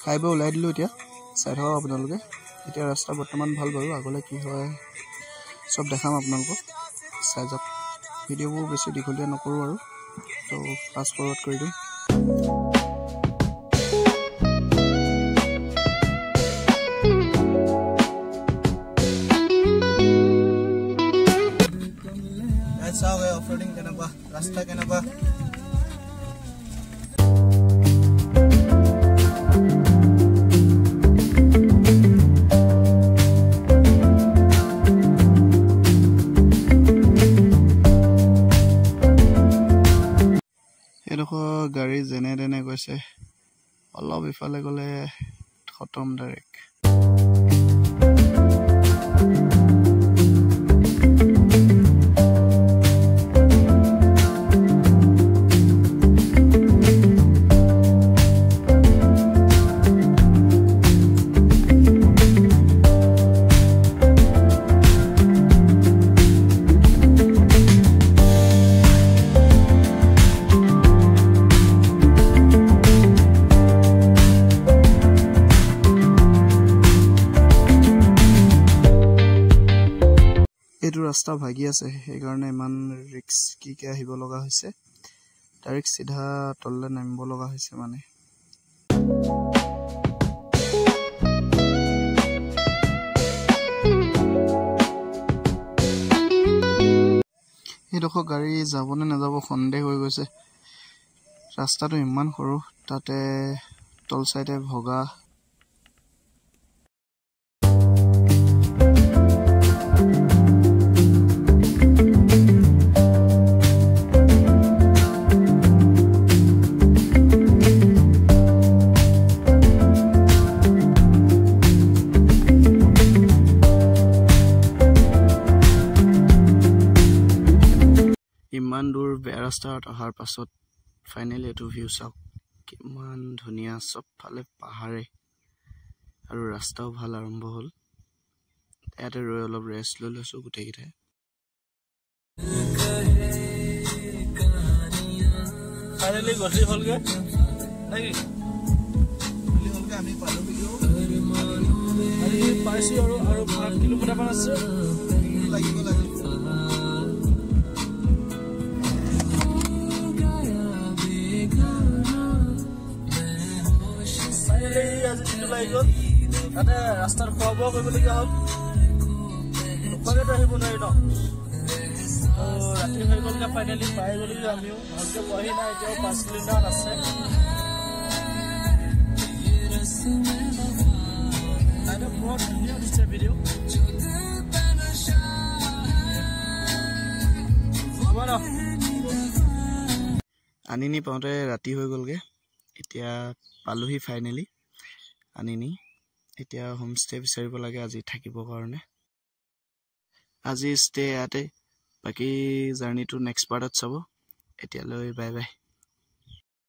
খাই বৈ ওলাই দিলোঁ এতিয়া চাই থাকক আপোনালোকে এতিয়া ৰাস্তা বৰ্তমান ভাল বাৰু আগলৈ কি হয় চব দেখাম আপোনালোকক চাই যাওক ভিডিঅ'বোৰ বেছি দীঘলীয়া নকৰোঁ আৰু তো ফাষ্ট ফৰৱাৰ্ড কৰি দিওঁ চাওক এই অফৰোডিং কেনেকুৱা ৰাস্তা কেনেকুৱা এডোখৰ গাড়ী যেনে তেনে গৈছে অলপ ইফালে গ'লে খতম ডাইৰেক্ট এইটো ৰাস্তা ভাগি আছে সেইকাৰণে ইমান ৰিস্কিকে আহিব লগা হৈছে ডাইৰেক্ট সিধা তললৈ নামিব লগা হৈছে মানে এইডোখৰ গাড়ী যাবনে নাযাব সন্দেহ হৈ গৈছে ৰাস্তাটো ইমান সৰু তাতে তল চাইডে ভগা ইমান দূৰ বেয়া ৰাস্তাত অহাৰ পাছত ফাইনেলি এইটো ভিউ চাওক কিমান ধুনীয়া চবফালে পাহাৰে আৰু ৰাস্তাও ভাল আৰম্ভ হ'ল ইয়াতে ৰৈ অলপ ৰেষ্ট লৈ লৈছোঁ গোটেইকেইটাই ফাইনেলি গধূলি হ'লগৈ নেকি গধূলি হ'লগৈ আমি পাইছোঁ আৰু 5 কিলোমিটাৰমান আছে লাগিব তাতে ৰাস্তাত খোৱা বোৱা কৰিবলগীয়া হ'ল নোখোৱাকৈতো আহিব নোৱাৰি ন ৰাতি হৈ গ'লগৈ ফাইনেলি পাই গ'লগৈ আমিও ভালকৈ পোৱাহি নাই এতিয়াও 5 কিলোমিটাৰ আছে বৰ ধুনীয়া দিছে ভিডিঅ' হ'ব ন আনিনি পাওঁতে ৰাতি হৈ গ'লগৈ এতিয়া পালোহি ফাইনেলি আনিনি এতিয়া হোম ষ্টে বিচাৰিব লাগে আজি থাকিবৰ কাৰণে আজি ষ্টে ইয়াতে বাকী জাৰ্ণিটো নেক্সট পাৰ্টত চাব এতিয়ালৈ বাই বাই